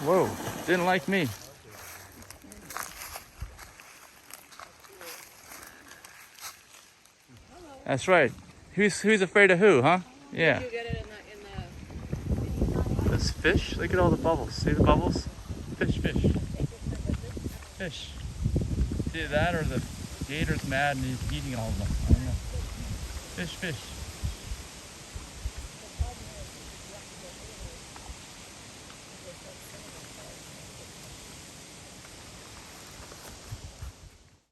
Whoa, didn't like me. That's right. Who's afraid of who, huh? Yeah. Did you get it in the This fish, look at all the bubbles. See the bubbles? Fish. Fish. See that, or the gator's mad and he's eating all of them. I don't know. Fish.